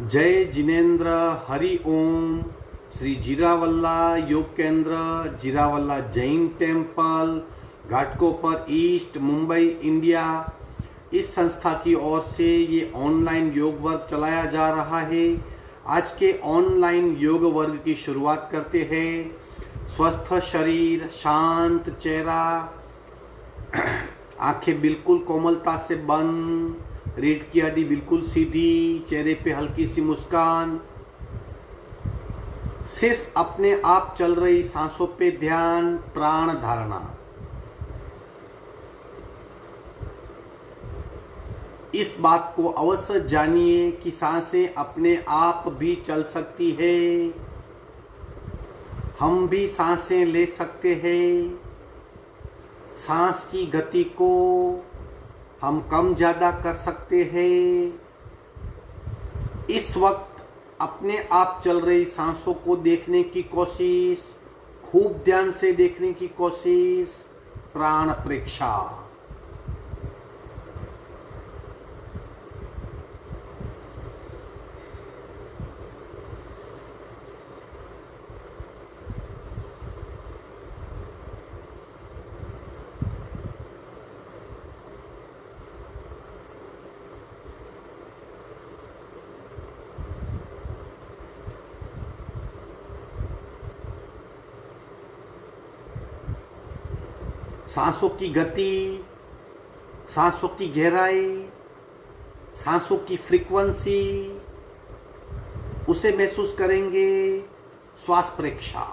जय जिनेन्द्र हरि ओम। Shri Jirawala Yog Kendra, Jirawala Jain temple, Ghatkopar east, Mumbai, India, इस संस्था की ओर से ये ऑनलाइन योग वर्ग चलाया जा रहा है। आज के ऑनलाइन योग वर्ग की शुरुआत करते हैं। स्वस्थ शरीर, शांत चेहरा, आंखें बिल्कुल कोमलता से बंद, रीढ़ की हड्डी बिल्कुल सीधी, चेहरे पे हल्की सी मुस्कान, सिर्फ अपने आप चल रही सांसों पे ध्यान, प्राण धारणा। इस बात को अवश्य जानिए कि सांसें अपने आप भी चल सकती है, हम भी सांसें ले सकते हैं। सांस की गति को हम कम ज़्यादा कर सकते हैं। इस वक्त अपने आप चल रही सांसों को देखने की कोशिश, खूब ध्यान से देखने की कोशिश, प्राण परीक्षा। सांसों की गति, सांसों की गहराई, सांसों की फ्रीक्वेंसी, उसे महसूस करेंगे। श्वास परीक्षा।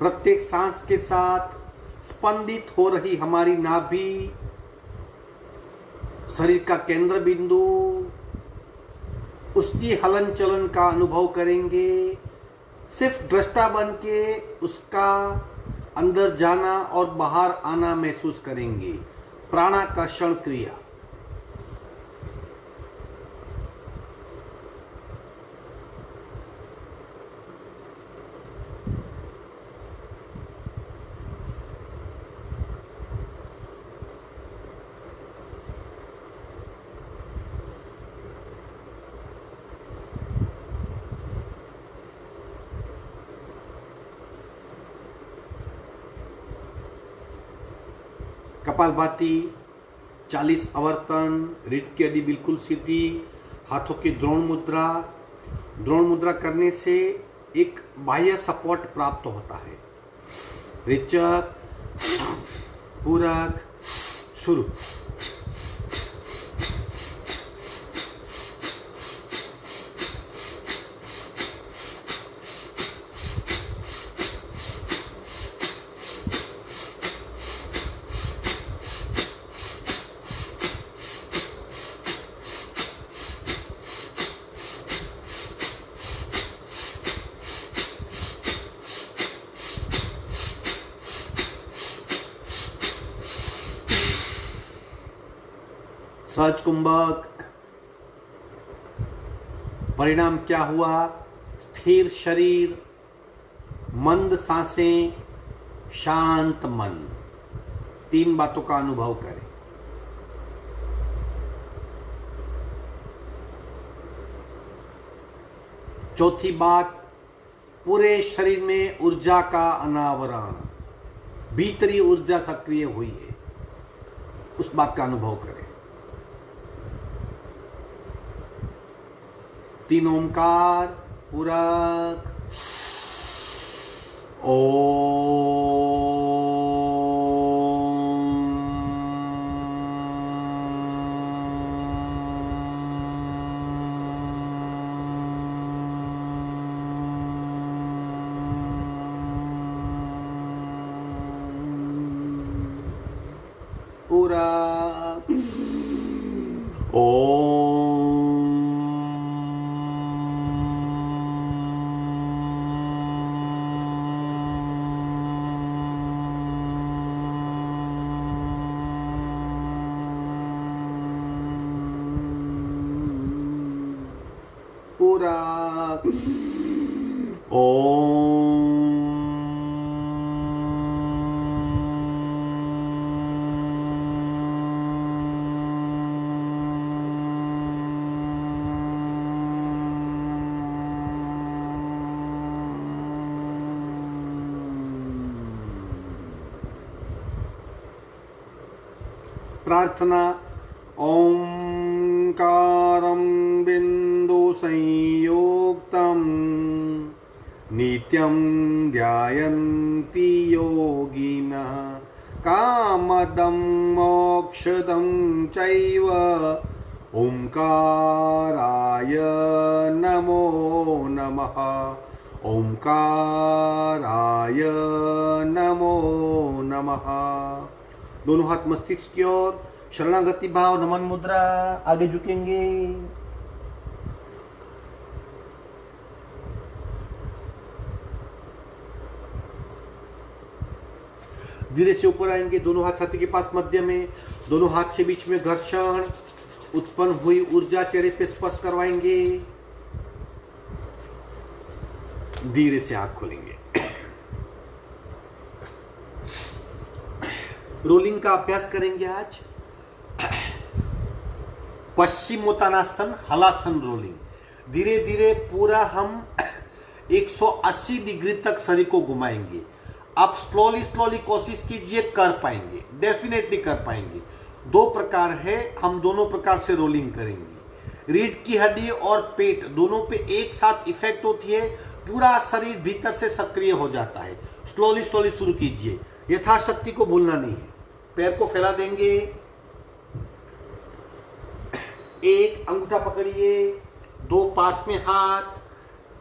प्रत्येक सांस के साथ स्पंदित हो रही हमारी नाभि, शरीर का केंद्र बिंदु, उसकी हलन चलन का अनुभव करेंगे। सिर्फ दृष्टा बन के उसका अंदर जाना और बाहर आना महसूस करेंगे। प्राणाकर्षण क्रिया। कपालभाति, 40 आवर्तन, रीढ़ की हड्डी बिल्कुल सीधी, हाथों की द्रोण मुद्रा। द्रोण मुद्रा करने से एक बाह्य सपोर्ट प्राप्त होता है। रेचक, पूरक, शुरू। सहज कुंभक। परिणाम क्या हुआ? स्थिर शरीर, मंद सांसें, शांत मन। 3 बातों का अनुभव करें। चौथी बात, पूरे शरीर में ऊर्जा का अनावरण, भीतरी ऊर्जा सक्रिय हुई है, उस बात का अनुभव करें। 3 ओंकार, पूरक, पूरक, ओम। पूरा। प्रार्थना। ओंकारं बिंदु संयुक्तं नित्यं ध्यायन्ति योगिनः कामदं मोक्षदं चैव ओंकाराय नमो नमः। ओंकाराय नमो नमः। दोनों हाथ मस्तिष्क की ओर, शरणागति भाव, नमन मुद्रा, आगे झुकेंगे। धीरे से ऊपर आएंगे, दोनों हाथ छाती के पास मध्य में, दोनों हाथ के बीच में घर्षण, उत्पन्न हुई ऊर्जा चेहरे पे स्पर्श करवाएंगे। धीरे से आंख खोलेंगे। रोलिंग का अभ्यास करेंगे आज। पश्चिमोत्तानासन, हलासन रोलिंग। धीरे धीरे पूरा हम 180 डिग्री तक शरीर को घुमाएंगे। आप स्लोली स्लोली कोशिश कीजिए, कर पाएंगे, डेफिनेटली कर पाएंगे। दो प्रकार है, हम दोनों प्रकार से रोलिंग करेंगे। रीढ़ की हड्डी और पेट दोनों पे एक साथ इफेक्ट होती है, पूरा शरीर भीतर से सक्रिय हो जाता है। स्लोली स्लोली शुरू कीजिए, यथाशक्ति को भूलना नहीं है। पैर को फैला देंगे, एक अंगूठा पकड़िए, दो पास में हाथ,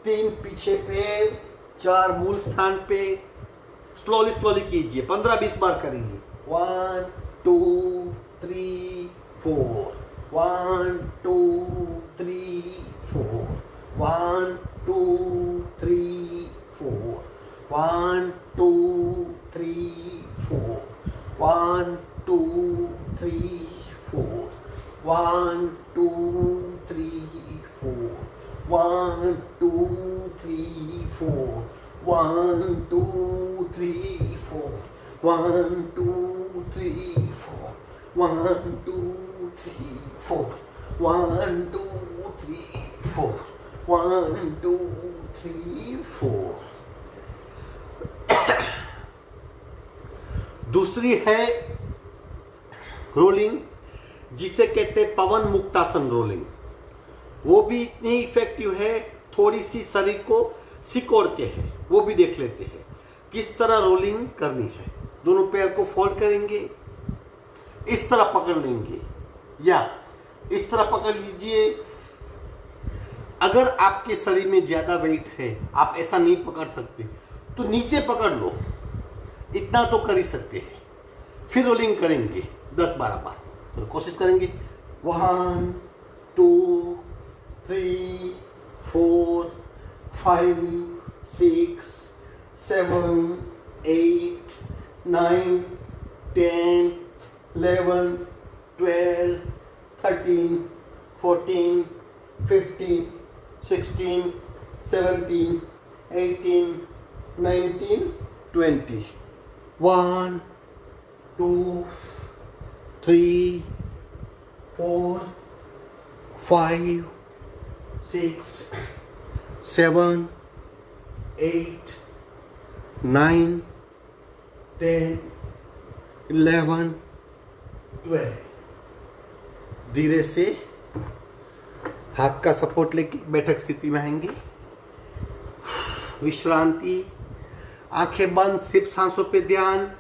तीन पीछे पैर, चार मूल स्थान पे। स्लोली स्लोली कीजिए, 15-20 बार करेंगे। 1 2 3 4, 1 2 3 4, 1 2 3 4, 1 2 3 4, 1 2 3 4, 1 2 3 4, 1 2 3 4, 1 2 3 4, 1 2 3 4, 1 2 3 4, 1 2 3 4, 1 2 3 4। दूसरी है रोलिंग, जिसे कहते हैं पवन मुक्तासन रोलिंग। वो भी इतनी इफेक्टिव है, थोड़ी सी शरीर को सिकोड़ के है, वो भी देख लेते हैं किस तरह रोलिंग करनी है। दोनों पैर को फोल्ड करेंगे, इस तरह पकड़ लेंगे या इस तरह पकड़ लीजिए। अगर आपके शरीर में ज्यादा वेट है, आप ऐसा नहीं पकड़ सकते, तो नीचे पकड़ लो, इतना तो कर ही सकते हैं। फिर रोलिंग करेंगे 10-12 बार, तो कोशिश करेंगे। 1 2 3 4 5 6 7 8 9 10 11 12 13 14 15 16 17 18 19 20। 1 2 3 4 5 6 7 8 9 10 11 12। धीरे से हाथ का सपोर्ट लेके बैठक स्थिति में आएंगे। विश्रांति, आंखें बंद, सिर्फ सांसों पे ध्यान।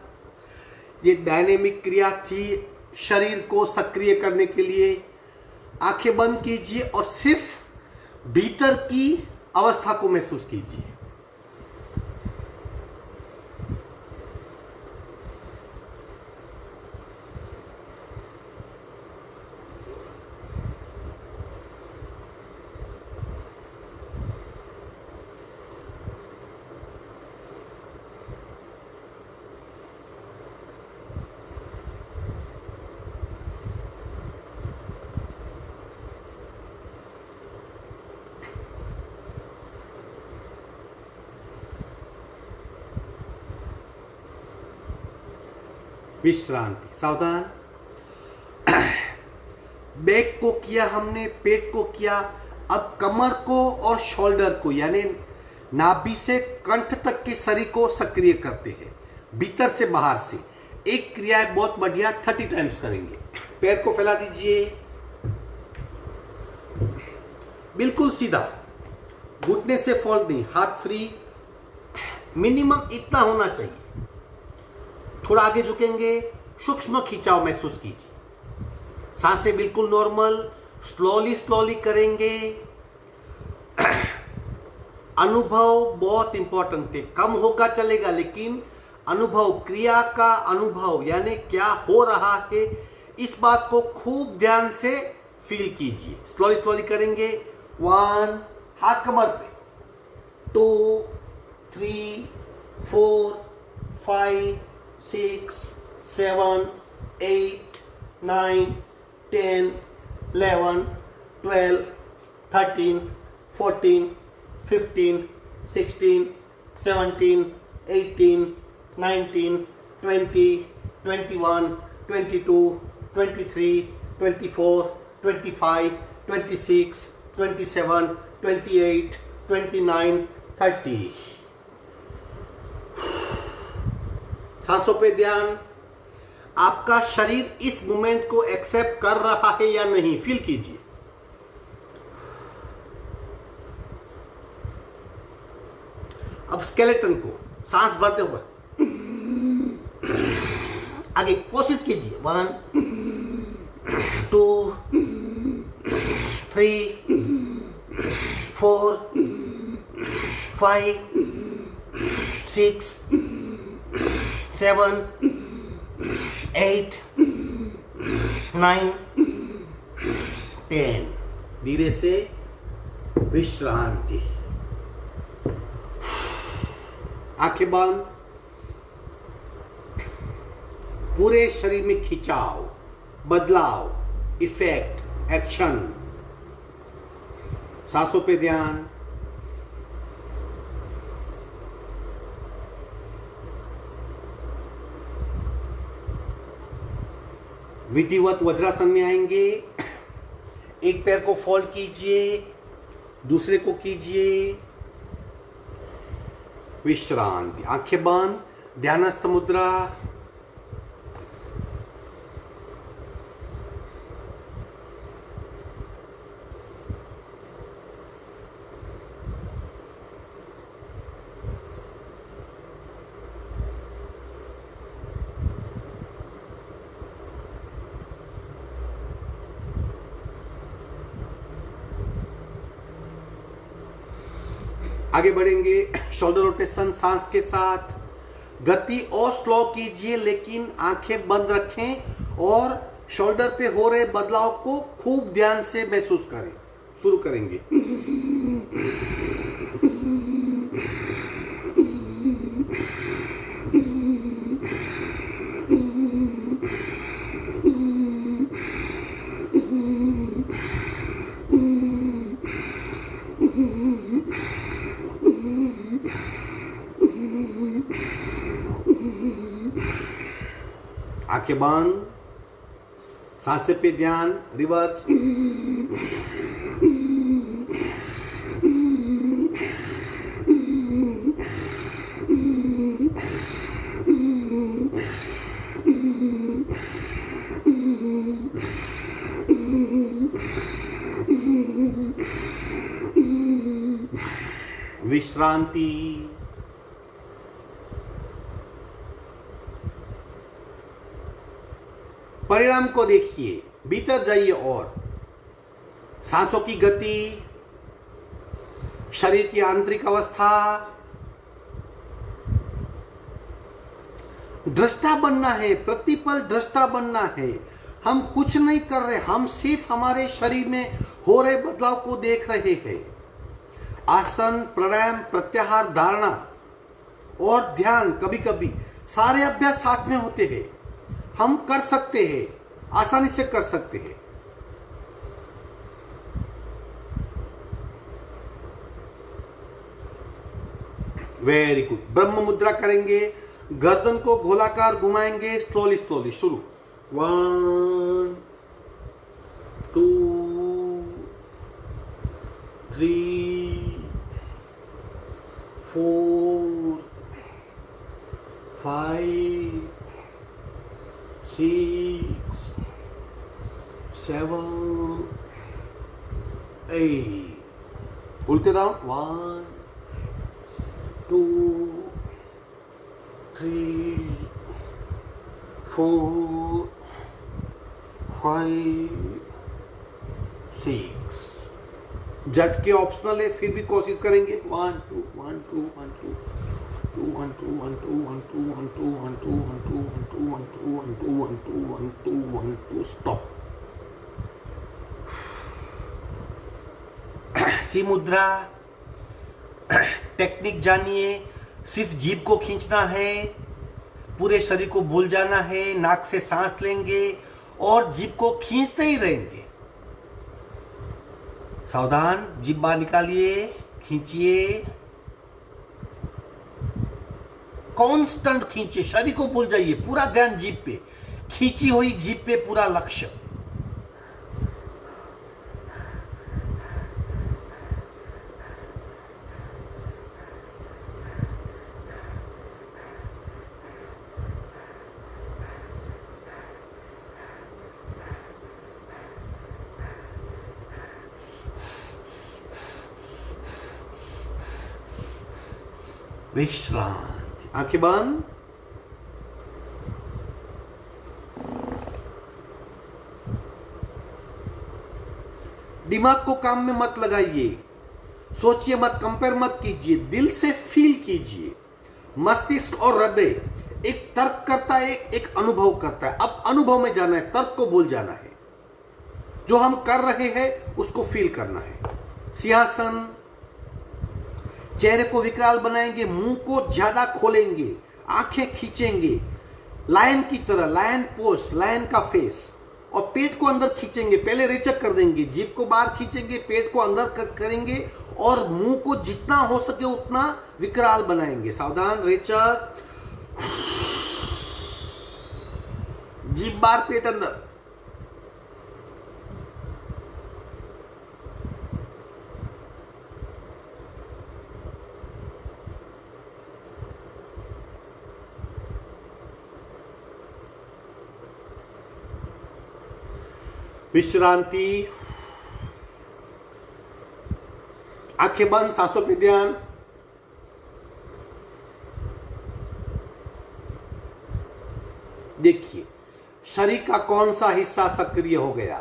ये डायनेमिक क्रिया थी शरीर को सक्रिय करने के लिए। आंखें बंद कीजिए और सिर्फ भीतर की अवस्था को महसूस कीजिए। विश्रांति। सावधान। बैक को किया हमने, पेट को किया, अब कमर को और शोल्डर को यानी नाभि से कंठ तक के शरीर को सक्रिय करते हैं, भीतर से बाहर से। एक क्रिया है बहुत बढ़िया, 30 टाइम्स करेंगे। पैर को फैला दीजिए, बिल्कुल सीधा, घुटने से फोल्ड नहीं, हाथ फ्री, मिनिमम इतना होना चाहिए। थोड़ा आगे झुकेंगे, सूक्ष्म खिंचाव महसूस कीजिए, सांसें बिल्कुल नॉर्मल, स्लोली स्लोली करेंगे। अनुभव बहुत इंपॉर्टेंट है, कम होगा चलेगा, लेकिन अनुभव, क्रिया का अनुभव यानी क्या हो रहा है, इस बात को खूब ध्यान से फील कीजिए। स्लोली स्लोली करेंगे। 1, हाथ कमर पे, 2, 3, 4, 5, 6, 7, 8, 9, 10, 11, 12, 13, 14, 15, 16, 17, 18, 19, 20, 21, 22, 23, 24, 25, 26, 27, 28, 29, 30। सांसों पे ध्यान। आपका शरीर इस मूवमेंट को एक्सेप्ट कर रहा है या नहीं, फील कीजिए। अब स्केलेटन को सांस भरते हुए आगे कोशिश कीजिए। 1, 2, 3, 4, 5, 6, 7, 8, 9, 10। धीरे से विश्रांति। आंखें बंद। पूरे शरीर में खिंचाव, बदलाव, इफेक्ट, एक्शन। सांसों पे ध्यान। विधिवत वज्रासन में आएंगे। एक पैर को फोल्ड कीजिए, दूसरे को कीजिए। विश्रांति। आंखें बंद, ध्यानस्थ मुद्रा। आगे बढ़ेंगे। शोल्डर रोटेशन सांस के साथ। गति और स्लो कीजिए, लेकिन आंखें बंद रखें और शोल्डर पे हो रहे बदलाव को खूब ध्यान से महसूस करें। शुरू करेंगे। आंखें बंद, सांसें पे ध्यान। रिवर्स। विश्रांति। परिणाम को देखिए, भीतर जाइए और सांसों की गति, शरीर की आंतरिक अवस्था। दृष्टा बनना है, प्रतिपल दृष्टा बनना है। हम कुछ नहीं कर रहे, हम सिर्फ हमारे शरीर में हो रहे बदलाव को देख रहे हैं। आसन, प्राणायाम, प्रत्याहार, धारणा और ध्यान, कभी कभी सारे अभ्यास साथ में होते हैं। हम कर सकते हैं, आसानी से कर सकते हैं। Very good. ब्रह्म मुद्रा करेंगे। गर्दन को गोलाकार घुमाएंगे, स्लोली स्लोली। शुरू 1 2 3 4 5 6 7 8। उल्टे दाओ 1 2 3 4 5 6। झटके ऑप्शनल है, फिर भी कोशिश करेंगे। 1 2 1 2 1 2 2 1 2 1 2 1 2 1 2 1 2 1 2 1 2 1 2 1 2 1 2 1 2 1 2। स्टॉप। सी मुद्रा टेक्निक जानिए। सिर्फ जीभ को खींचना है, पूरे शरीर को भूल जाना है। नाक से सांस लेंगे और जीभ को खींचते ही रहेंगे। सावधान, जीभ बाहर निकालिए, खींचिए, कांस्टेंट खींचिए, शरीर को भूल जाइए, पूरा ध्यान जीभ पे, खींची हुई जीभ पे पूरा लक्ष्य। विश्रांति, आंखें बंद। दिमाग को काम में मत लगाइए, सोचिए मत, कंपेयर मत कीजिए, दिल से फील कीजिए। मस्तिष्क और हृदय एक तर्क करता है, एक अनुभव करता है। अब अनुभव में जाना है, तर्क को भूल जाना है। जो हम कर रहे हैं उसको फील करना है। सिंहासन, चेहरे को विकराल बनाएंगे, मुंह को ज्यादा खोलेंगे, आंखें खींचेंगे, लायन की तरह, लायन पोज, लायन का फेस, और पेट को अंदर खींचेंगे। पहले रेचक कर देंगे, जीभ को बाहर खींचेंगे, पेट को अंदर करेंगे और मुंह को जितना हो सके उतना विकराल बनाएंगे। सावधान, रेचक, जीभ बाहर, पेट अंदर। विश्रांति, आंखें बंद, सांसों पे ध्यान। देखिए शरीर का कौन सा हिस्सा सक्रिय हो गया।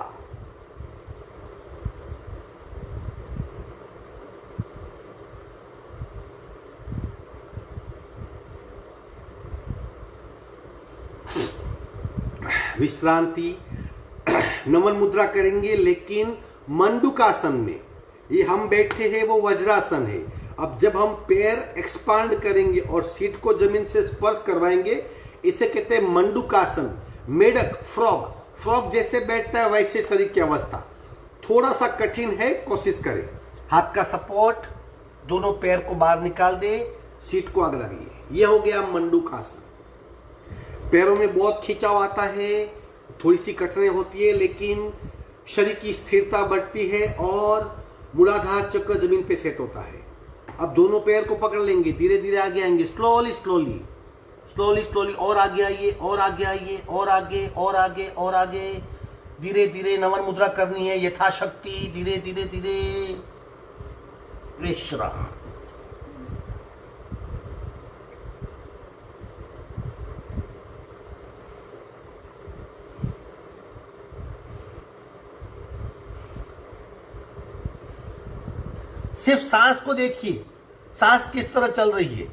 विश्रांति, नमन मुद्रा करेंगे, लेकिन मंडूकासन में। ये हम बैठे हैं वो वज्रासन है। अब जब हम पैर एक्सपांड करेंगे और सीट को जमीन से स्पर्श करवाएंगे, इसे कहते हैं मंडूकासन। मेढक, फ्रॉग, फ्रॉग जैसे बैठता है वैसे शरीर की अवस्था। थोड़ा सा कठिन है, कोशिश करें। हाथ का सपोर्ट, दोनों पैर को बाहर निकाल दे, सीट को आगे लगाइए। यह हो गया मंडूकासन। पैरों में बहुत खिंचाव आता है, थोड़ी सी कठिनाई होती है, लेकिन शरीर की स्थिरता बढ़ती है और मूलाधार चक्र जमीन पे सेट होता है। अब दोनों पैर को पकड़ लेंगे, धीरे धीरे आगे आएंगे, स्लोली स्लोली स्लोली स्लोली, और आगे आइए, और आगे आइए, और आगे, और आगे, और आगे। धीरे धीरे नमन मुद्रा करनी है, यथाशक्ति, धीरे धीरे धीरे। विश्राम। सिर्फ सांस को देखिए, सांस किस तरह चल रही है।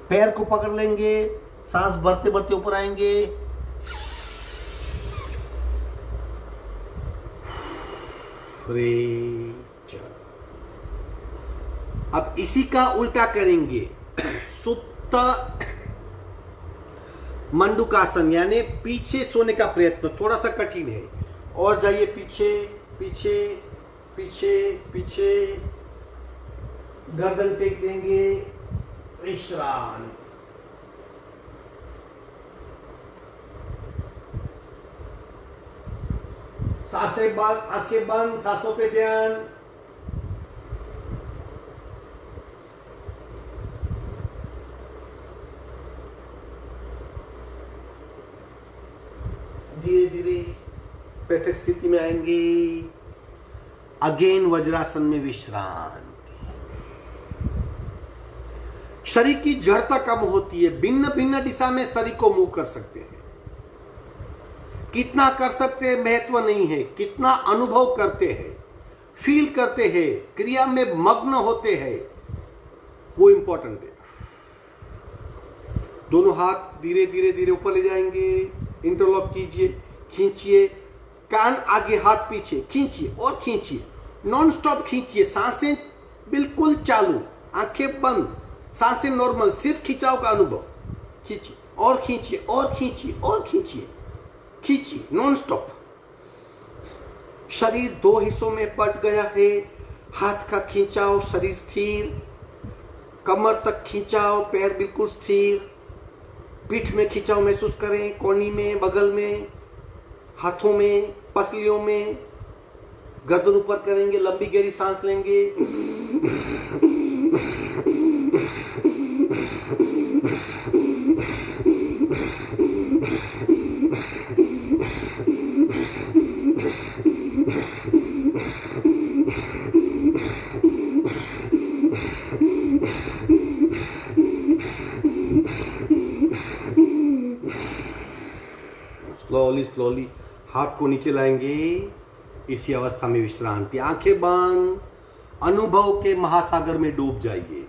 पैर को पकड़ लेंगे, सांस भरते भरते ऊपर आएंगे। अब इसी का उल्टा करेंगे। सुप्त मंडूकासन यानी पीछे सोने का प्रयत्न, थोड़ा सा कठिन है। और जाइए पीछे पीछे पीछे पीछे, गर्दन टेक देंगे, विश्राम। सांसें बंद, आंखें बंद, सांसों पे ध्यान। धीरे धीरे बैठक स्थिति में आएंगे। अगेन वज्रासन में विश्रांति। शरीर की जड़ता कम होती है, भिन्न भिन्न दिशा में शरीर को मूव कर सकते हैं। कितना कर सकते हैं महत्व नहीं है, कितना अनुभव करते हैं, फील करते हैं, क्रिया में मग्न होते हैं, वो इंपॉर्टेंट है। दोनों हाथ धीरे धीरे धीरे ऊपर ले जाएंगे, इंटरलॉक कीजिए, खींचिए, कान आगे हाथ पीछे, खींचिए और खींचिए, नॉन स्टॉप खींचिए, सांसें बिल्कुल चालू, आंखें बंद, सांसें नॉर्मल, सिर्फ खिंचाव का अनुभव। खींचिए और खींचिए और खींचिए और खींचिए, खींचिए नॉन स्टॉप। शरीर दो हिस्सों में बट गया है, हाथ का खींचाव, शरीर स्थिर, कमर तक खींचाव, पैर बिल्कुल स्थिर, पीठ में खिंचाव महसूस करें, कोहनी में, बगल में, हाथों में, पसलियों में। गर्दन ऊपर करेंगे, लंबी गहरी सांस लेंगे। स्लोली स्लोली हाथ को नीचे लाएंगे। इसी अवस्था में विश्रांति, आंखें बंद, अनुभव के महासागर में डूब जाइए।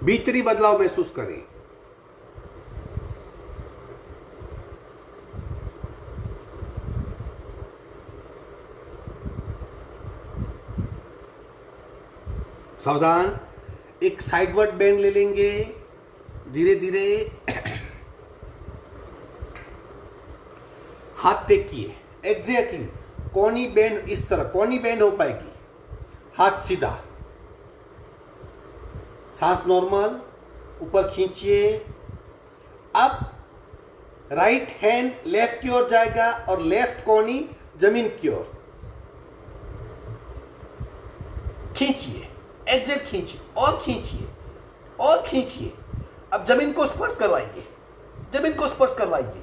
भीतरी बदलाव महसूस करें। सावधान, एक साइडवर्ड बेंड ले लेंगे धीरे धीरे। हाथ टेकिए, एग्जैक्टली कोनी बेंड, इस तरह कोनी बेंड हो पाएगी। हाथ सीधा, सांस नॉर्मल, ऊपर खींचिए। अब राइट हैंड लेफ्ट की ओर जाएगा और लेफ्ट कोनी जमीन की ओर। खींचिए, एग्जैक्ट खींचिए और खींचिए और खींचिए। अब जमीन को स्पर्श करवाइए, जमीन को स्पर्श करवाइए।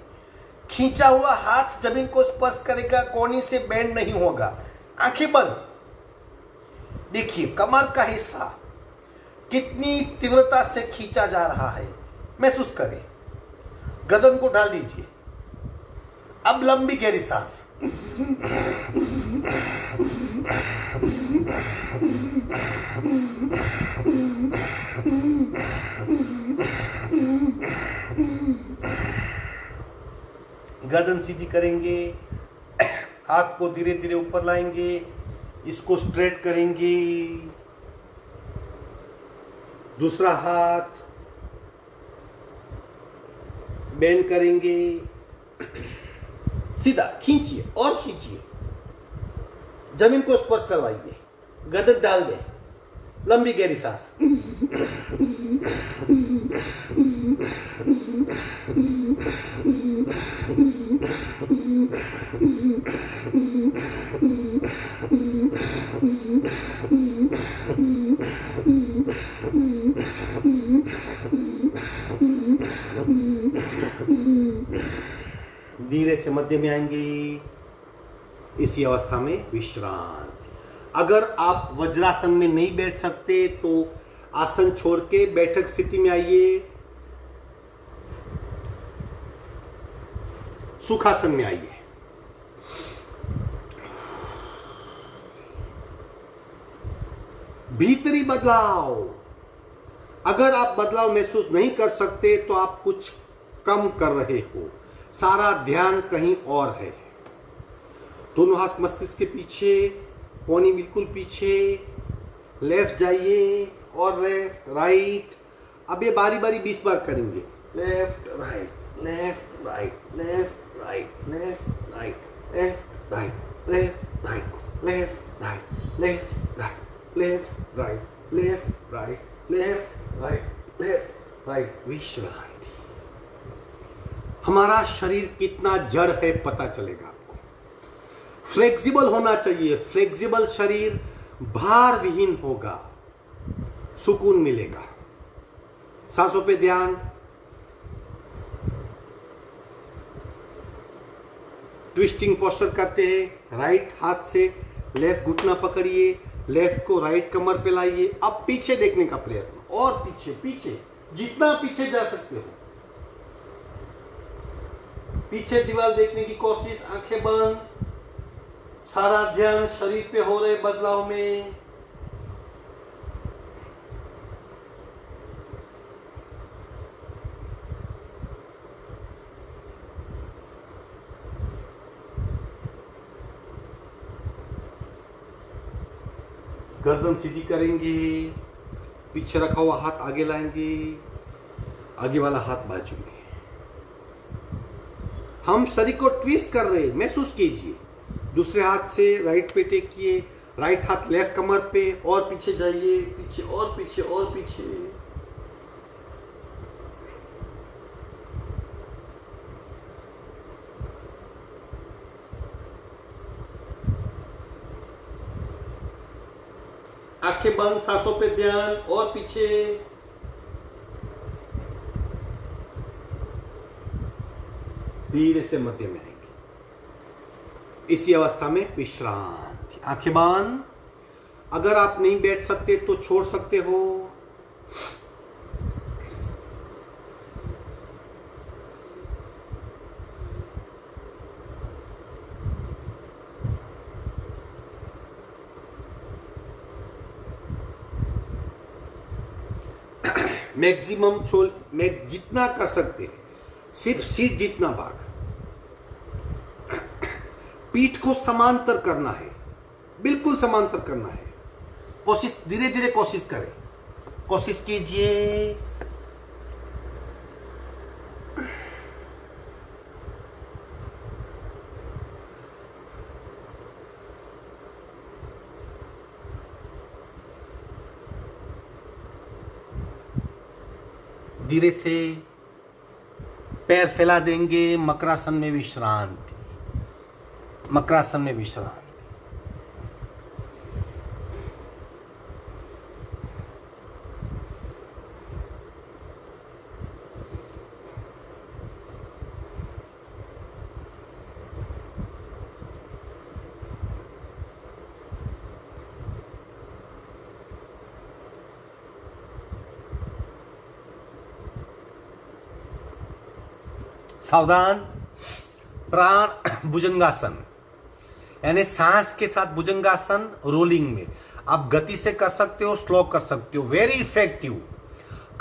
खींचा हुआ हाथ जमीन को स्पर्श करेगा, कोनी से बेंड नहीं होगा। आंखें बंद, देखिए कमर का हिस्सा कितनी तीव्रता से खींचा जा रहा है, महसूस करें। गर्दन को डाल दीजिए। अब लंबी गहरी सांस। गर्दन सीधी करेंगे, हाथ को धीरे धीरे ऊपर लाएंगे, इसको स्ट्रेट करेंगे। दूसरा हाथ बेंड करेंगे, सीधा खींचिए और खींचिए। जमीन को स्पर्श करवाइए, गर्दन डाल दें, लंबी गहरी सांस। धीरे से मध्य में आएंगे। इसी अवस्था में विश्रांति। अगर आप वज्रासन में नहीं बैठ सकते तो आसन छोड़ के बैठक स्थिति में आइए, सुखासन में आइए। भीतरी बदलाव, अगर आप बदलाव महसूस नहीं कर सकते तो आप कुछ कम कर रहे हो। सारा ध्यान कहीं और है। दोनों हाथ मस्तिष्क के पीछे, कोहनी बिल्कुल पीछे, लेफ्ट जाइए और लेफ्ट राइट। अब ये बारी बारी 20 बार करेंगे। Left right, left right, left right, left right, left right, left right, left right, left right, left right, left right, left right, left right. विश्रांति। हमारा शरीर कितना जड़ है पता चलेगा आपको। फ्लेक्सिबल होना चाहिए। फ्लेक्सिबल शरीर भार विहीन होगा, सुकून मिलेगा। सांसों पे ध्यान। ट्विस्टिंग पोस्चर करते हैं। राइट हाथ से लेफ्ट घुटना पकड़िए, लेफ्ट को राइट कमर पे लाइए। अब पीछे देखने का प्रयत्न, और पीछे पीछे, जितना पीछे जा सकते हो पीछे दीवार देखने की कोशिश। आंखें बंद। सारा ध्यान शरीर पे हो रहे बदलाव में। गर्दन सीधी करेंगे, पीछे रखा हुआ हाथ आगे लाएंगे, आगे वाला हाथ बाजू में। हम शरीर को ट्विस्ट कर रहे हैं, महसूस कीजिए। दूसरे हाथ से राइट पे टेकिए, राइट हाथ लेफ्ट कमर पे, और पीछे जाइए, पीछे और पीछे और पीछे। आंखें बंद, सांसों पे ध्यान, और पीछे। धीरे से मध्य में आएंगे। इसी अवस्था में विश्रांति। आंखें बंद। अगर आप नहीं बैठ सकते तो छोड़ सकते हो। मैक्सिमम जितना कर सकते हैं, सिर्फ सीट जितना भाग। पीठ को समांतर करना है, बिल्कुल समांतर करना है। कोशिश, धीरे धीरे कोशिश करें, कोशिश कीजिए। धीरे से पैर फैला देंगे। मकरासन में विश्रांति। मकरासन में विश्रांति। सावधान। प्राण भुजंगासन, यानी सांस के साथ भुजंगासन रोलिंग में। आप गति से कर सकते हो, स्लो कर सकते हो। वेरी इफेक्टिव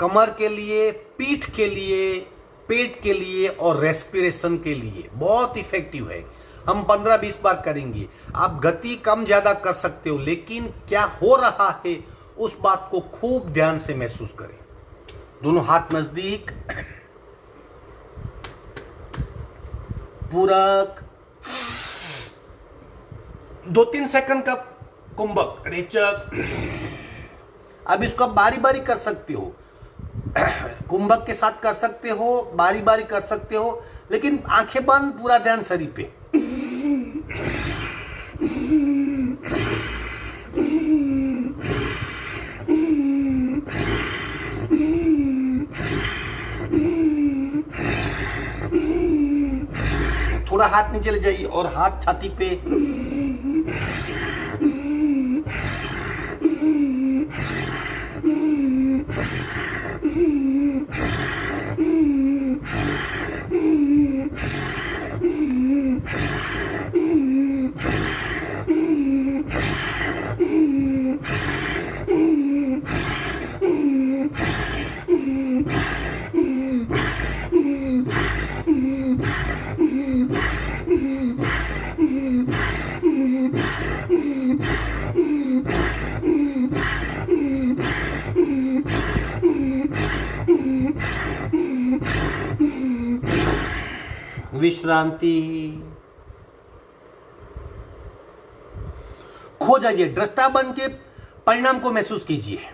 कमर के लिए, पीठ के लिए, पेट के लिए और रेस्पिरेशन के लिए बहुत इफेक्टिव है। हम 15-20 बार करेंगे। आप गति कम ज्यादा कर सकते हो, लेकिन क्या हो रहा है उस बात को खूब ध्यान से महसूस करें। दोनों हाथ नजदीक। पूरक। 2-3 सेकंड का कुंभक, रेचक। अब इसको आप बारी बारी कर सकते हो, कुंभक के साथ कर सकते हो, बारी बारी कर सकते हो, लेकिन आंखें बंद, पूरा ध्यान शरीर पे। थोड़ा हाथ नीचे ले जाइए और हाथ छाती पे। विश्रांति। खो जाइए, दृष्टा बन के परिणाम को महसूस कीजिए।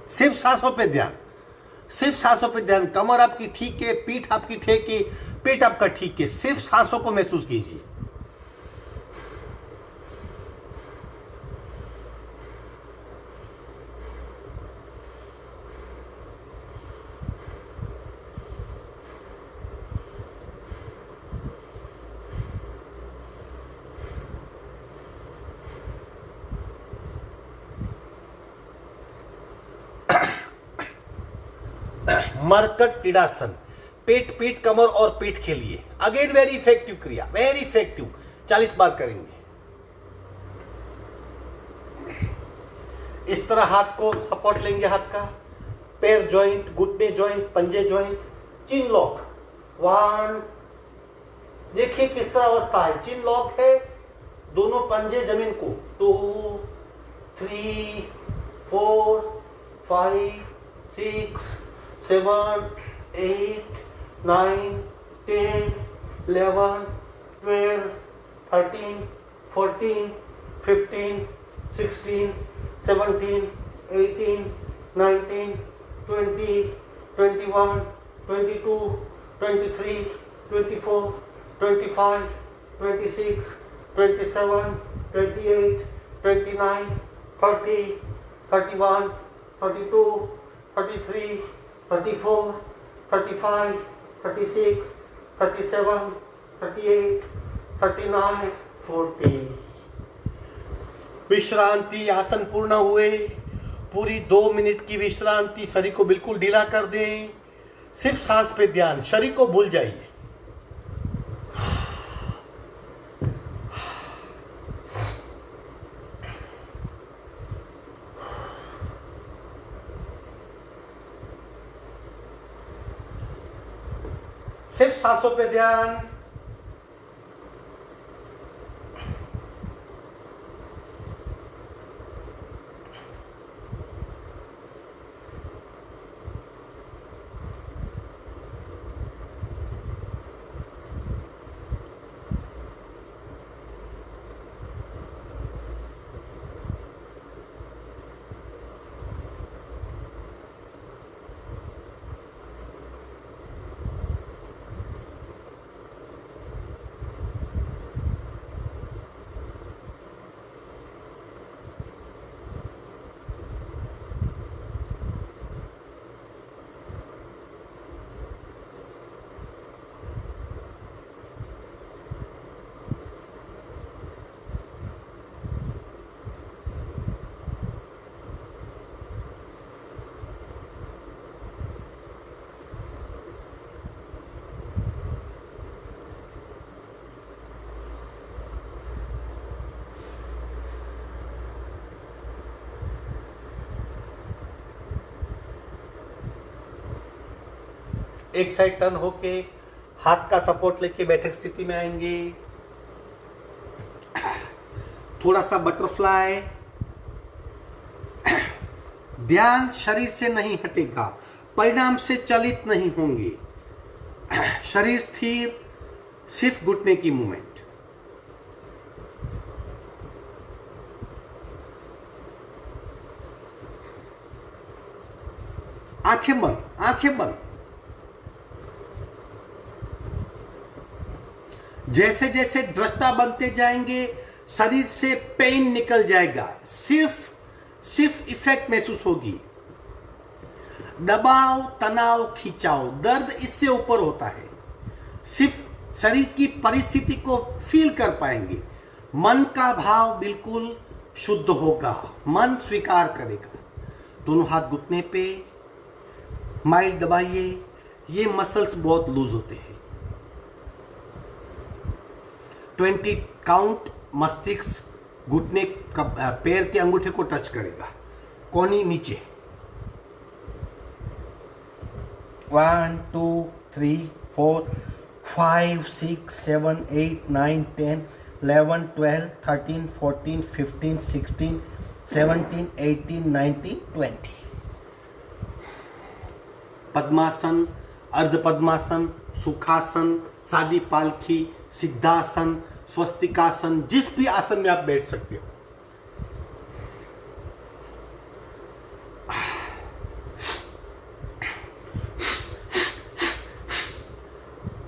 सिर्फ सांसों पे ध्यान, सिर्फ सांसों पे ध्यान। कमर आपकी ठीक है, पीठ आपकी ठीक है, पेट आपका ठीक है, सिर्फ सांसों को महसूस कीजिए। मरकट क्रीड़ासन, पेट, पीठ, कमर और पीठ के लिए अगेन वेरी इफेक्टिव क्रिया, वेरी इफेक्टिव। 40 बार करेंगे। इस तरह हाथ को सपोर्ट लेंगे, हाथ का, पैर जॉइंट, घुटने जॉइंट, पंजे जॉइंट, चिन लॉक। 1, देखिए किस तरह अवस्था है, चिन लॉक है, दोनों पंजे जमीन को। 2, 3, 4, 5, 6, 7, 8, 9, 10, 11, 12, 13, 14, 15, 16, 17, 18, 19, 20, 21, 22, 23, 24, 25, 26, 27, 28, 29, 30, 31, 32, 33, 34, 35, 36, 37, 38, 39, 40। विश्रांति। आसन पूर्ण हुए, पूरी 2 मिनट की विश्रांति। शरीर को बिल्कुल ढीला कर दें, सिर्फ सांस पे ध्यान, शरीर को भूल जाइए। सिर्फ सांसों पे ध्यान। एक साइड टर्न होके हाथ का सपोर्ट लेके बैठक स्थिति में आएंगे। थोड़ा सा बटरफ्लाई। ध्यान शरीर से नहीं हटेगा, परिणाम से चलित नहीं होंगे। शरीर स्थिर, सिर्फ घुटने की मूवमेंट। आंखें बंद, आंखें बंद। जैसे जैसे दृष्टा बनते जाएंगे शरीर से पेन निकल जाएगा, सिर्फ इफेक्ट महसूस होगी। दबाव, तनाव, खिंचाव, दर्द इससे ऊपर होता है। सिर्फ शरीर की परिस्थिति को फील कर पाएंगे। मन का भाव बिल्कुल शुद्ध होगा, मन स्वीकार करेगा। दोनों हाथ घुटने पे माइल्ड दबाइए। ये मसल्स बहुत लूज होते हैं। 20 काउंट मस्तिष्क घुटने पैर के अंगूठे को टच करेगा, कोनी नीचे। 1 2 3 4 5 6 7 8 9 10 11 12 13 14 15 16 17 18 19 20। पद्मासन, अर्ध पद्मासन, सुखासन, सादी पालखी, सिद्धासन, स्वस्तिकासन, जिस भी आसन में आप बैठ सकते हो।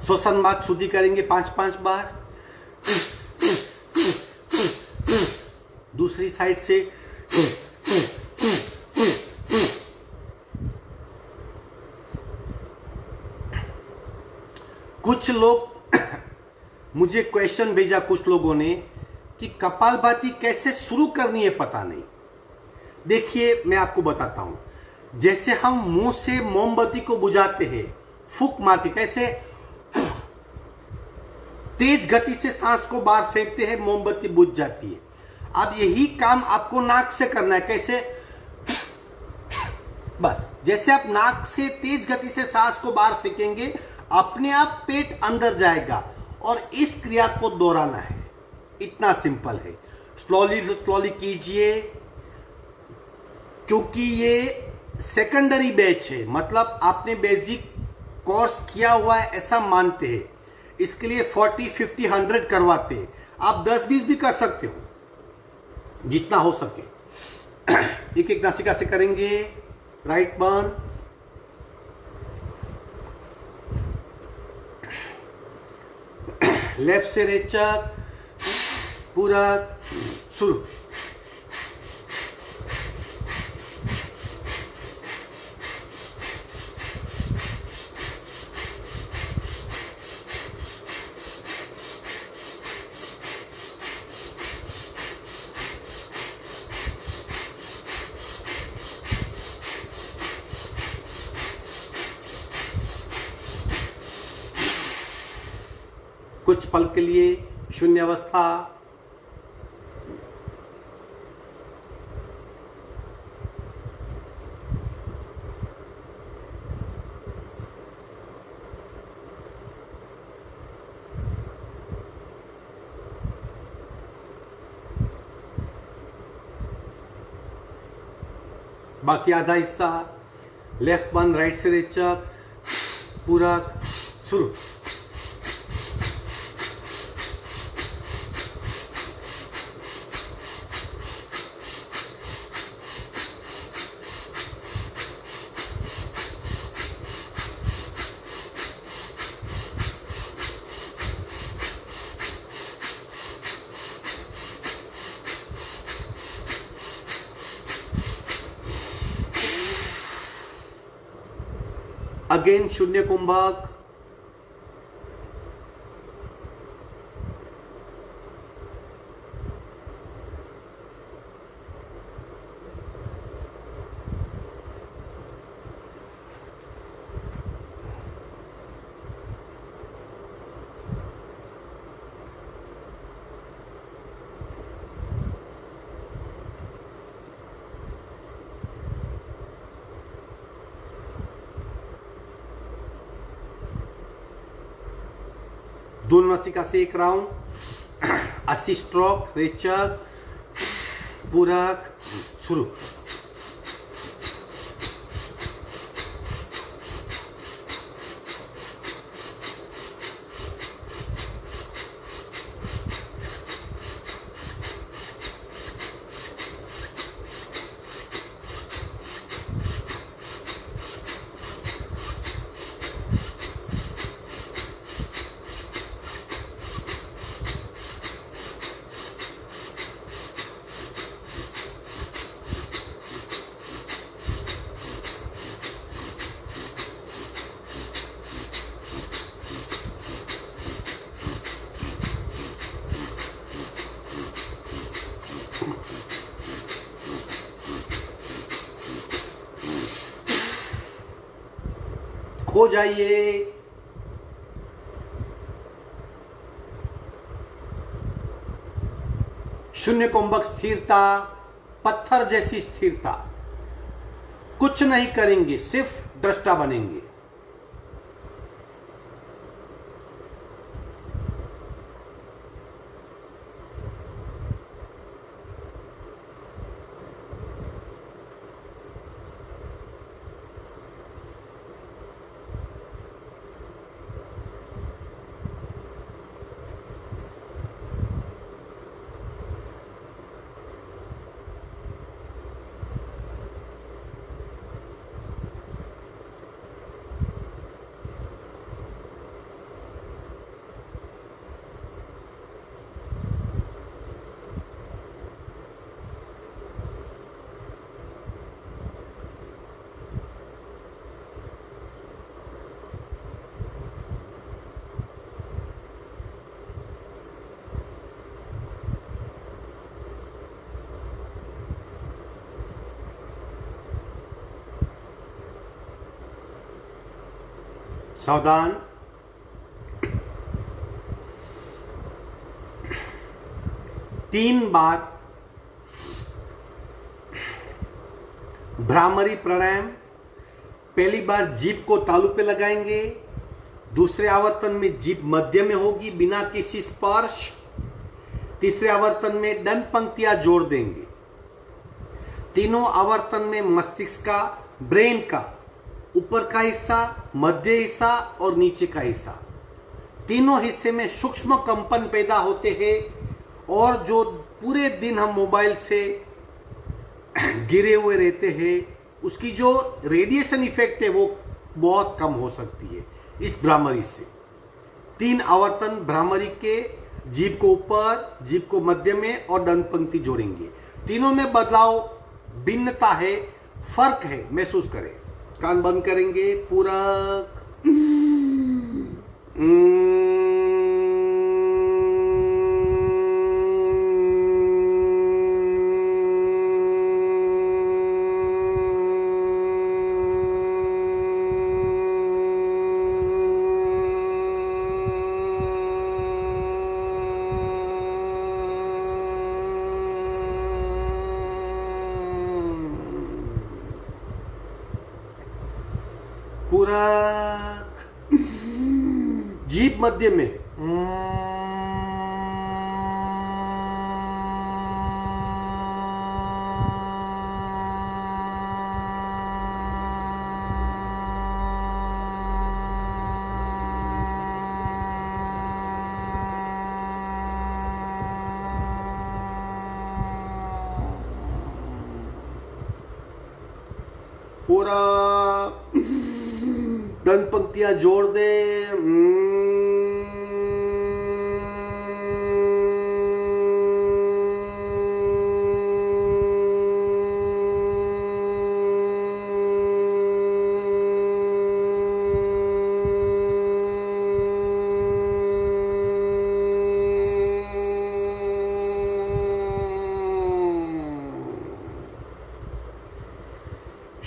श्वसन मार्ग शुद्धि करेंगे 5-5 बार। दूसरी साइड से कुछ लोग मुझे क्वेश्चन भेजा कुछ लोगों ने कि कपालभाति कैसे शुरू करनी है पता नहीं। देखिए मैं आपको बताता हूं, जैसे हम मुंह से मोमबत्ती को बुझाते हैं, फूंक मारते, कैसे तेज गति से सांस को बाहर फेंकते हैं, मोमबत्ती बुझ जाती है। अब यही काम आपको नाक से करना है। कैसे? बस जैसे आप नाक से तेज गति से सांस को बाहर फेंकेंगे, अपने आप पेट अंदर जाएगा और इस क्रिया को दोहराना है। इतना सिंपल है। स्लोली कीजिए, क्योंकि ये सेकेंडरी बैच है, मतलब आपने बेसिक कोर्स किया हुआ है ऐसा मानते हैं। इसके लिए 40 50 100 करवाते हैं। आप 10-20 भी कर सकते हो, जितना हो सके। एक एक नासिका से करेंगे। राइट बर्न, लेफ्ट से रेचक, पूरा शुरू। कुछ पल के लिए शून्य अवस्था। बाकी आधा हिस्सा। लेफ्ट बंद, राइट से रेचक, पूरा शुरू। अगेन शून्य कुंभक। दोनों नासिका से एक राउंड। 80 स्ट्रोक, रेचक, पूरक, शुरू। हो जाइए। शून्य कुंभक स्थिरता, पत्थर जैसी स्थिरता। कुछ नहीं करेंगे, सिर्फ दृष्टा बनेंगे। सावधान। तीन बार भ्रामरी प्राणायाम। पहली बार जीभ को तालू पे लगाएंगे, दूसरे आवर्तन में जीभ मध्य में होगी बिना किसी स्पर्श, तीसरे आवर्तन में दंत पंक्तियां जोड़ देंगे। तीनों आवर्तन में मस्तिष्क का, ब्रेन का ऊपर का हिस्सा, मध्य हिस्सा और नीचे का हिस्सा, तीनों हिस्से में सूक्ष्म कंपन पैदा होते हैं। और जो पूरे दिन हम मोबाइल से गिरे हुए रहते हैं, उसकी जो रेडिएशन इफेक्ट है वो बहुत कम हो सकती है इस भ्रामरी से। 3 आवर्तन भ्रामरी के, जीभ को ऊपर, जीभ को मध्य में और दंत पंक्ति जोड़ेंगे। तीनों में बदलाव, भिन्नता है, फर्क है, महसूस करें। कान बंद करेंगे। पूरक, पूरक, जीभ मध्य में, पूरा दंत पंक्तियां जोड़ दे।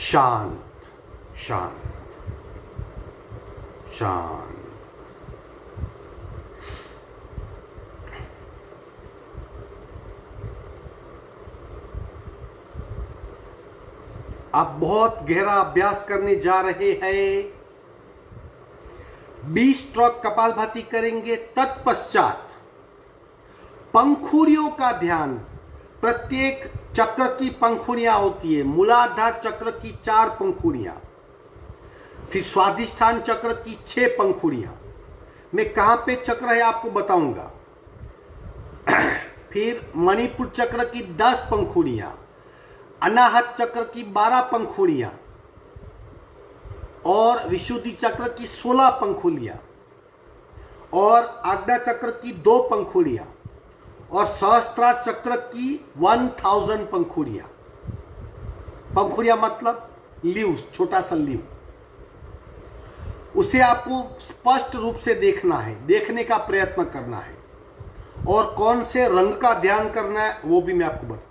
शांत, शांत, शांत। आप बहुत गहरा अभ्यास करने जा रहे हैं। 20 स्ट्रोक कपालभाति करेंगे। तत्पश्चात पंखुड़ियों का ध्यान। प्रत्येक चक्र की पंखुड़ियां होती है। मूलाधार चक्र की 4 पंखुड़ियां, फिर स्वाधिष्ठान चक्र की 6 पंखुड़ियां। मैं कहां पे चक्र है आपको बताऊंगा। फिर मणिपुर चक्र की 10 पंखुड़ियां, अनाहत चक्र की 12 पंखुड़ियां और विशुद्धि चक्र की 16 पंखुड़ियां और आज्ञा चक्र की 2 पंखुड़ियां और सहस्त्रा चक्र की 1000 पंखुड़ियां। पंखुड़ियां मतलब लीव्स, छोटा सा लीव। उसे आपको स्पष्ट रूप से देखना है, देखने का प्रयत्न करना है। और कौन से रंग का ध्यान करना है वो भी मैं आपको बताऊंगा।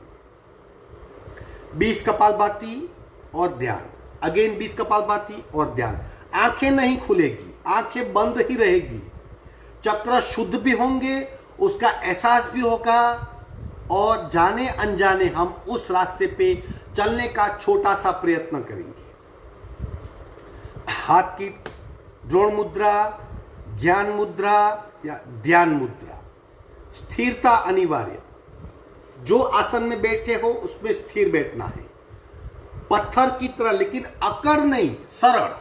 20 कपालभाति और ध्यान, अगेन 20 कपालभाति और ध्यान। आंखें नहीं खुलेगी, आंखें बंद ही रहेगी। चक्र शुद्ध भी होंगे, उसका एहसास भी होगा और जाने अनजाने हम उस रास्ते पे चलने का छोटा सा प्रयत्न करेंगे। हाथ की द्रोण मुद्रा, ज्ञान मुद्रा या ध्यान मुद्रा। स्थिरता अनिवार्य। जो आसन में बैठे हो उसमें स्थिर बैठना है, पत्थर की तरह, लेकिन अकड़ नहीं, सरल।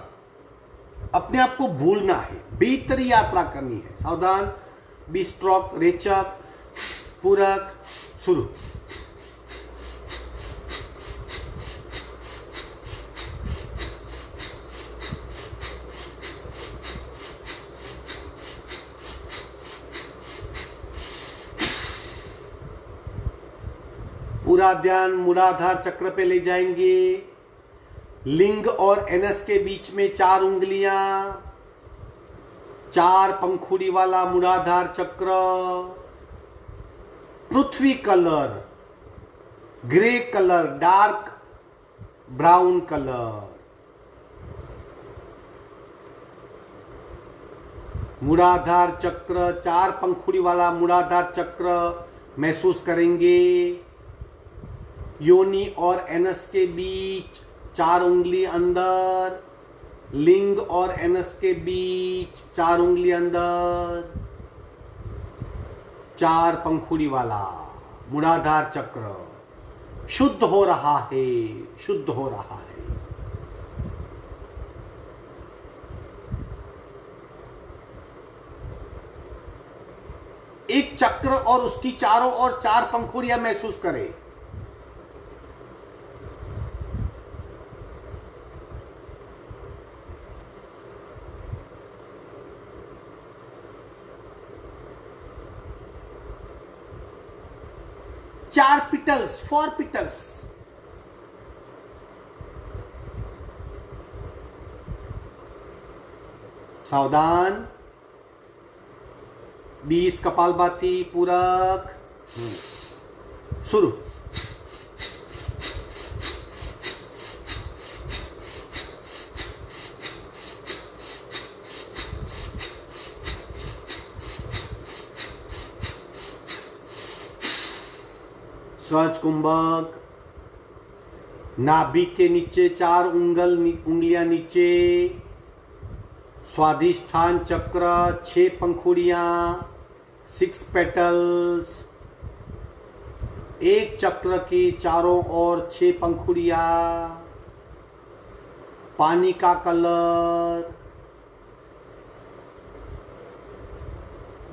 अपने आप को भूलना है, बेहतरी यात्रा करनी है। सावधान, 20 स्ट्रोक, रेचक, पूरक, शुरू। पूरा ध्यान मूलाधार चक्र पे ले जाएंगे। लिंग और एनस के बीच में 4 उंगलियां, 4 पंखुड़ी वाला मूलाधार चक्र। पृथ्वी colour, grey colour, dark brown colour. Muladhara chakra, 4 पंखुड़ी वाला मूलाधार चक्र महसूस करेंगे। योनि और एनस के बीच 4 उंगली अंदर, लिंग और एनस के बीच 4 उंगली अंदर, 4 पंखुड़ी वाला मूलाधार चक्र शुद्ध हो रहा है, शुद्ध हो रहा है। एक चक्र और उसकी चारों ओर 4 पंखुड़ियां महसूस करें। चार पिटल्स, 4 पिटल्स। सावधान, 20 कपालभाति, पूरक, शुरू। सहज कुंभक, नाभि के नीचे 4 उंगलियां नीचे, स्वाधिष्ठान चक्र 6 पंखुड़ियां, 6 पेटल्स। एक चक्र की चारों ओर 6 पंखुड़ियां। पानी का कलर,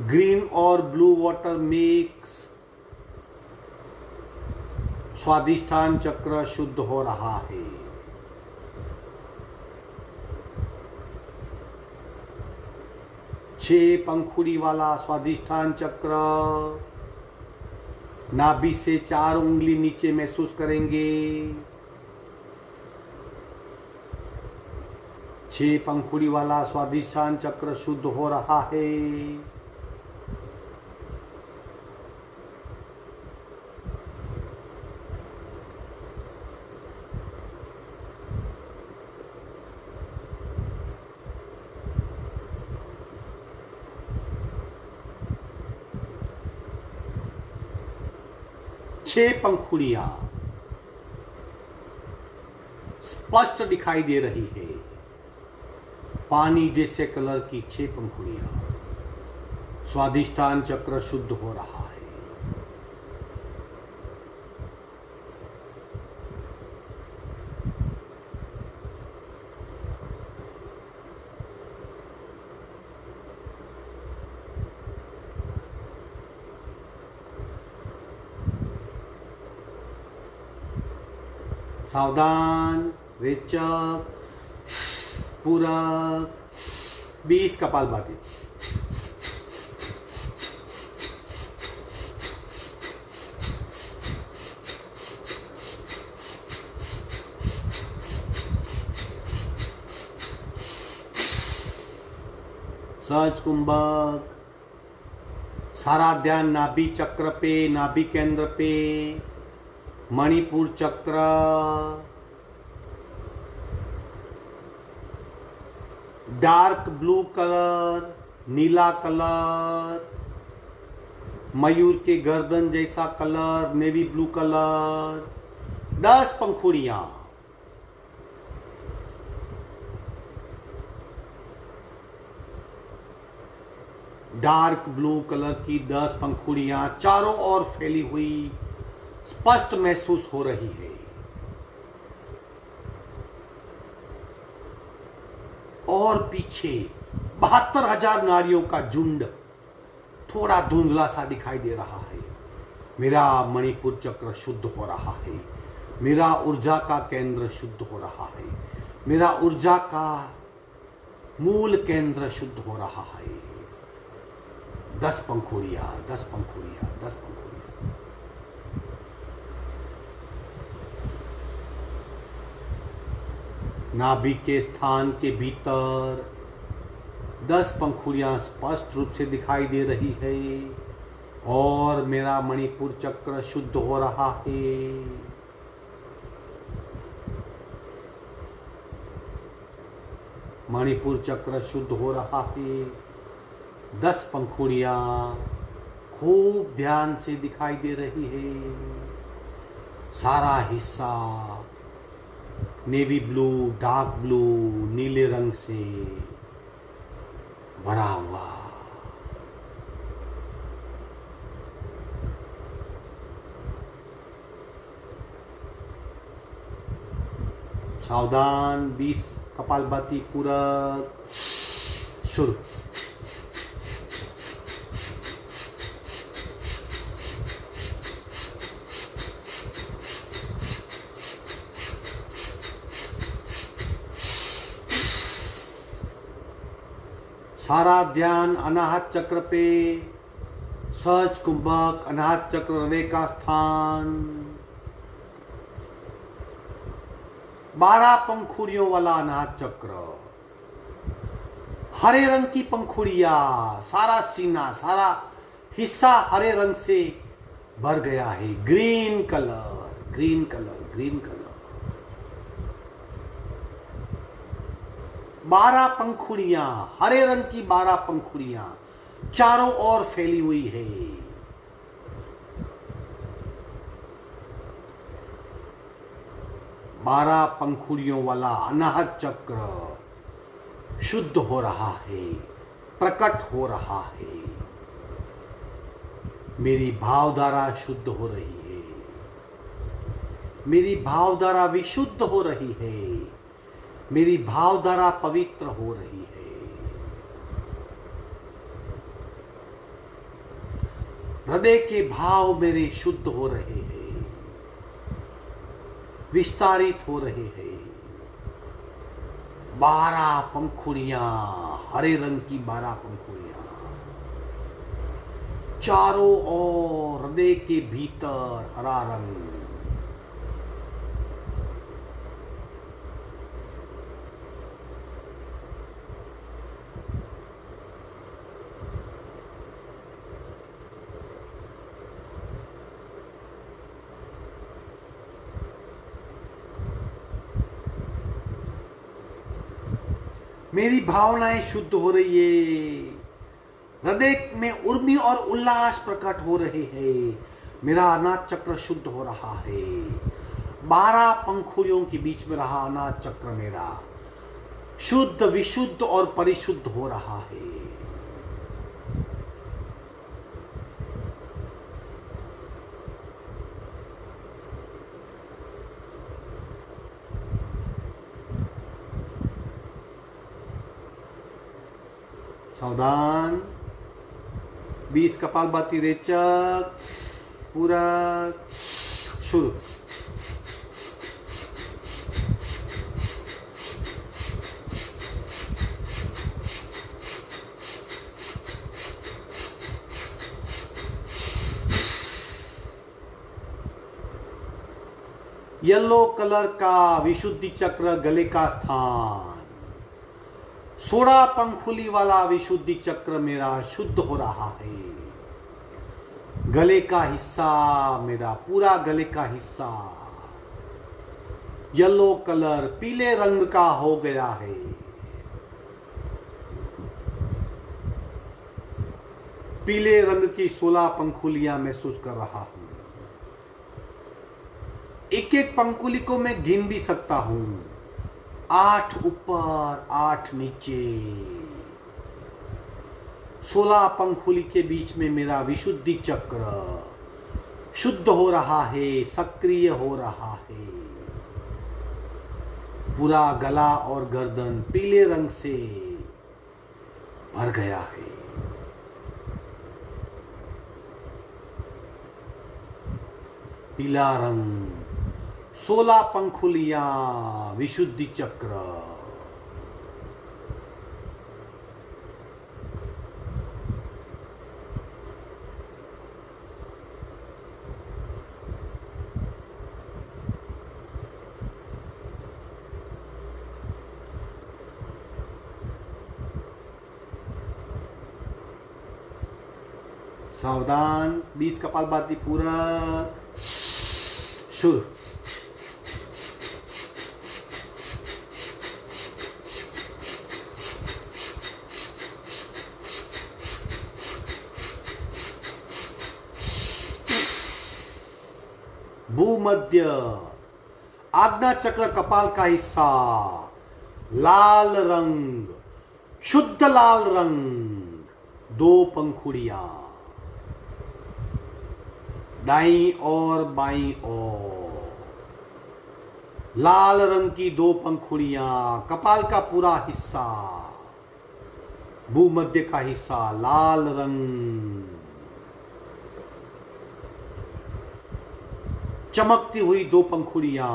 ग्रीन और ब्लू वाटर मिक्स। स्वाधिष्ठान चक्र शुद्ध हो रहा है। छह पंखुड़ी वाला स्वाधिष्ठान चक्र, नाभि से 4 उंगली नीचे महसूस करेंगे। 6 पंखुड़ी वाला स्वाधिष्ठान चक्र शुद्ध हो रहा है। छह पंखुड़ियां स्पष्ट दिखाई दे रही है, पानी जैसे कलर की 6 पंखुड़ियां। स्वाधिष्ठान चक्र शुद्ध हो रहा है। सावधान, रेचक, पूरक, 20 कपालभाति। सहज कुंभक, सारा ध्यान नाभि चक्र पे, नाभि केंद्र पे। Manipura chakra, dark blue colour, नीला कलर, मयूर के गर्दन जैसा कलर, नेवी ब्लू कलर, 10 पंखुड़ियां। डार्क ब्लू कलर की 10 पंखुड़ियां चारों ओर फैली हुई स्पष्ट महसूस हो रही है। और पीछे 72,000 नारियों का झुंड थोड़ा धुंधला सा दिखाई दे रहा है। मेरा मणिपुर चक्र शुद्ध हो रहा है। मेरा ऊर्जा का केंद्र शुद्ध हो रहा है। मेरा ऊर्जा का मूल केंद्र शुद्ध हो रहा है। 10 पंखुड़ियां, 10 पंखुड़ियां, 10 पंखुड़ियां। नाभि के स्थान के भीतर 10 पंखुड़ियां स्पष्ट रूप से दिखाई दे रही है और मेरा मणिपुर चक्र शुद्ध हो रहा है। मणिपुर चक्र शुद्ध हो रहा है। 10 पंखुड़ियां खूब ध्यान से दिखाई दे रही है। सारा हिस्सा नेवी ब्लू, डार्क ब्लू, नीले रंग से भरा हुआ। सावधान, 20 कपालभाति पूरक शुरू। सारा ध्यान अनाहत चक्र पे, सहज कुंभक, अनाहत चक्र हृदय का स्थान, 12 पंखुड़ियों वाला अनाहत चक्र, हरे रंग की पंखुड़ियां, सारा सीना, सारा हिस्सा हरे रंग से भर गया है। Green colour, green colour, green colour. 12 पंखुड़ियां, हरे रंग की 12 पंखुड़ियां चारों ओर फैली हुई है। बारह पंखुड़ियों वाला अनाहत चक्र शुद्ध हो रहा है, प्रकट हो रहा है। मेरी भावधारा शुद्ध हो रही है। मेरी भावधारा विशुद्ध हो रही है। मेरी भावधारा पवित्र हो रही है। हृदय के भाव मेरे शुद्ध हो रहे हैं, विस्तारित हो रहे हैं। 12 पंखुड़ियां, हरे रंग की 12 पंखुड़ियां चारों ओर, हृदय के भीतर हरा रंग। मेरी भावनाएं शुद्ध हो रही है। हृदय में उर्मी और उल्लास प्रकट हो रहे हैं। मेरा अनाहत चक्र शुद्ध हो रहा है। 12 पंखुड़ियों के बीच में रहा अनाहत चक्र मेरा शुद्ध, विशुद्ध और परिशुद्ध हो रहा है। सावधान, 20 कपालभाति रेचक पूरक शुरू। येलो कलर का विशुद्धि चक्र गले का स्थान, 16 पंखुली वाला विशुद्धि चक्र मेरा शुद्ध हो रहा है। गले का हिस्सा मेरा, पूरा गले का हिस्सा येलो कलर, पीले रंग का हो गया है। पीले रंग की 16 पंखुलियां महसूस कर रहा हूं। एक एक पंखुली को मैं गिन भी सकता हूं। 8 ऊपर 8 नीचे। 16 पंखुली के बीच में मेरा विशुद्धि चक्र शुद्ध हो रहा है, सक्रिय हो रहा है। पूरा गला और गर्दन पीले रंग से भर गया है। पीला रंग, 16 पंखुलियां, विशुद्धि चक्र। सावधान, बीच कपालभाति पूरक शुरू। भूमध्य, आज्ञा चक्र कपाल का हिस्सा, लाल रंग, शुद्ध लाल रंग, 2 पंखुड़ियां, दाईं और बाईं ओर। लाल रंग की 2 पंखुड़ियां, कपाल का पूरा हिस्सा, भूमध्य का हिस्सा, लाल रंग। चमकती हुई 2 पंखुड़ियां,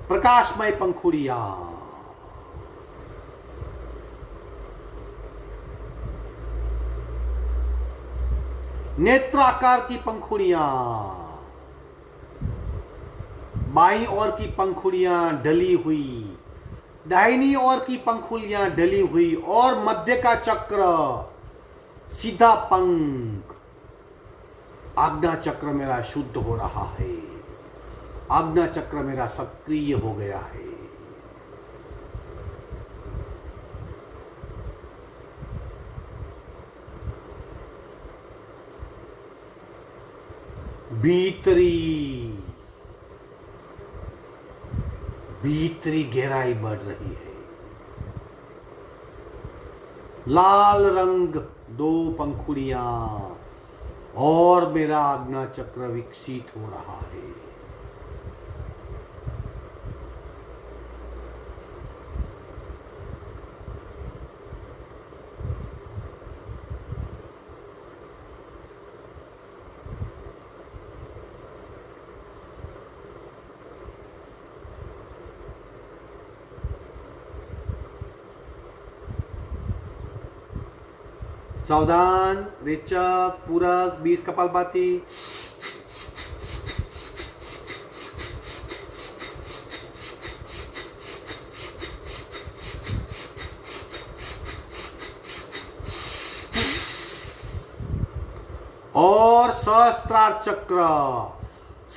प्रकाशमय पंखुड़ियां। नेत्राकार की पंखुड़ियां, बाईं ओर की पंखुड़ियां ढली हुई, दाहिनी ओर की पंखुड़ियां ढली हुई और मध्य का चक्र सीधा पंख। आज्ञा चक्र मेरा शुद्ध हो रहा है। आज्ञा चक्र मेरा सक्रिय हो गया है। भीतरी गहराई बढ़ रही है। लाल रंग, 2 पंखुड़ियां और मेरा आज्ञा चक्र विकसित हो रहा है। सावधान, रेचक, पूरक, 20 कपालभाति। और सहस्त्रार चक्र,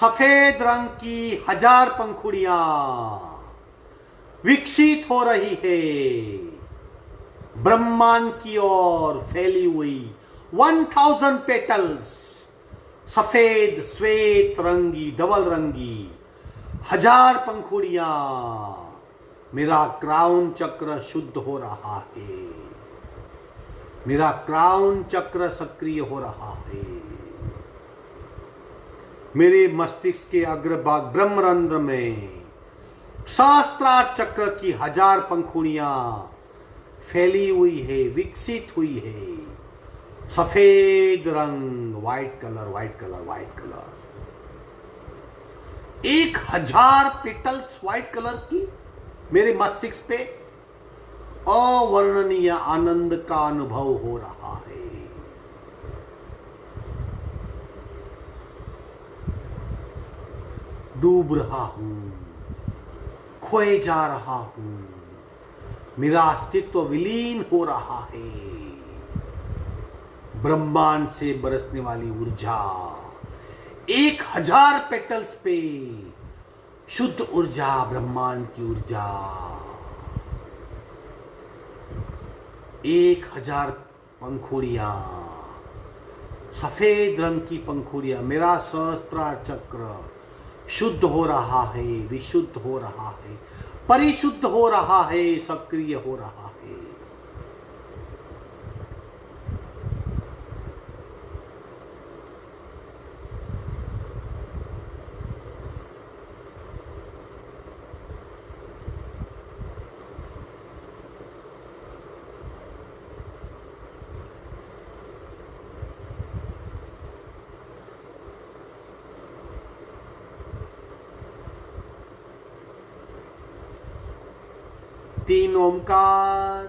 सफेद रंग की 1000 पंखुड़ियां विकसित हो रही है। ब्रह्मांड की ओर फैली हुई 1000 पेटल्स, सफेद श्वेत रंगी, धवल रंगी, 1000 पंखुड़ियां। मेरा क्राउन चक्र शुद्ध हो रहा है। मेरा क्राउन चक्र सक्रिय हो रहा है। मेरे मस्तिष्क के अग्रभाग ब्रह्मरंध्र में सहस्त्रार चक्र की 1000 पंखुड़ियां फैली हुई है, विकसित हुई है। सफेद रंग, white colour, white colour, white colour. 1000 petals white colour की मेरे मस्तिष्क पे अवर्णनीय आनंद का अनुभव हो रहा है। डूब रहा हूं, खोए जा रहा हूं। मेरा अस्तित्व विलीन हो रहा है। ब्रह्मांड से बरसने वाली ऊर्जा 1000 पेटल्स पे शुद्ध ऊर्जा, ब्रह्मांड की ऊर्जा। 1000 पंखुड़ियां सफेद रंग की पंखुड़ियां, मेरा सहस्त्रार चक्र शुद्ध हो रहा है, विशुद्ध हो रहा है, परिशुद्ध हो रहा है, सक्रिय हो रहा है। तीन ओमकार,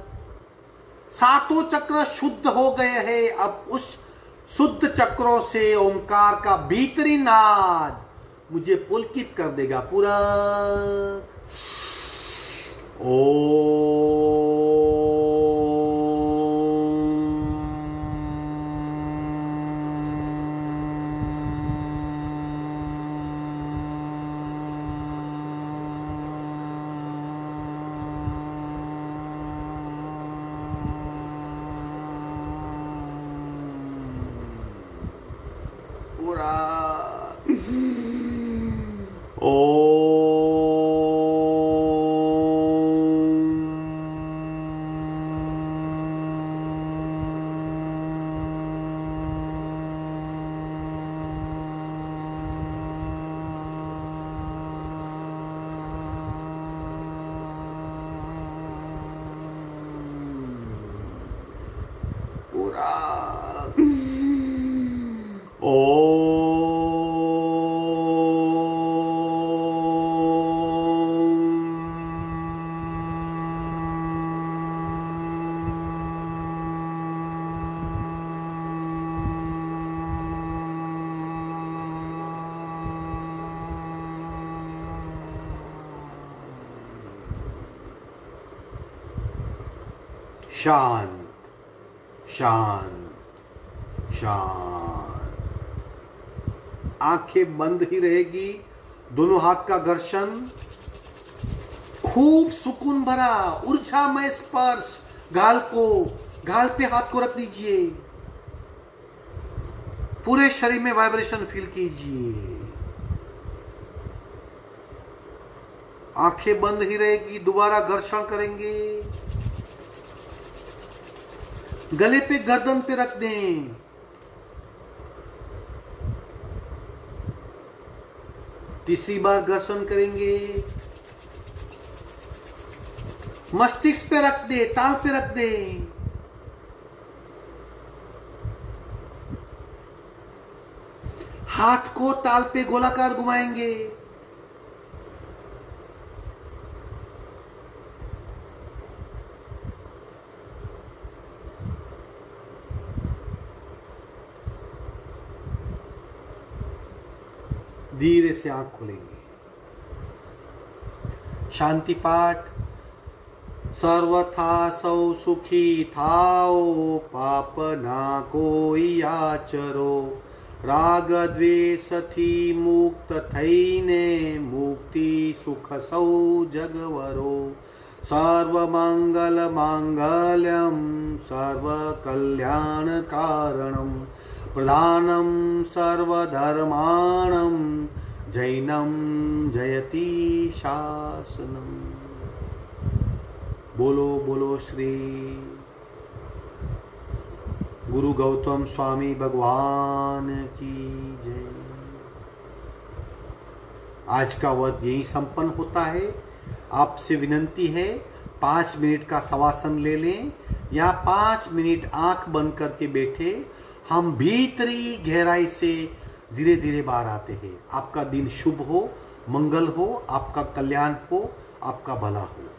सातों चक्र शुद्ध हो गए हैं। अब उस शुद्ध चक्रों से ओमकार का भीतरी नाद मुझे पुलकित कर देगा पूरा। पूरा पूरा शांत शांत शांत। आंखें बंद ही रहेगी, दोनों हाथ का घर्षण, खूब सुकून भरा ऊर्जामय स्पर्श। गाल पे हाथ को रख दीजिए, पूरे शरीर में वाइब्रेशन फील कीजिए। आंखें बंद ही रहेगी, दोबारा घर्षण करेंगे, गले पे गर्दन पे रख दें। तीसरी बार घर्षण करेंगे, मस्तिष्क पे रख दे, ताल पे रख दे। हाथ को ताल पे गोलाकार घुमाएंगे। धीरे से आंख खोलेंगे। शांति पाठ। सर्वथा सौ सुखी थाओ, पाप ना कोई आचरो, राग द्वेषથી मुक्त થઈને मुक्ति सुख सौ जगवरो, सर्वमंगल मांगल्यम सर्व कल्याण कारणम, प्रधानम सर्वधर्माणम, जैनम जयति शासनम। बोलो बोलो श्री गुरु गौतम स्वामी भगवान की जय। आज का वर्ग यही संपन्न होता है। आपसे विनंती है 5 मिनट का शवासन ले लें या 5 मिनट आंख बंद करके बैठे। हम भीतरी गहराई से धीरे धीरे बाहर आते हैं। आपका दिन शुभ हो, मंगल हो, आपका कल्याण हो, आपका भला हो।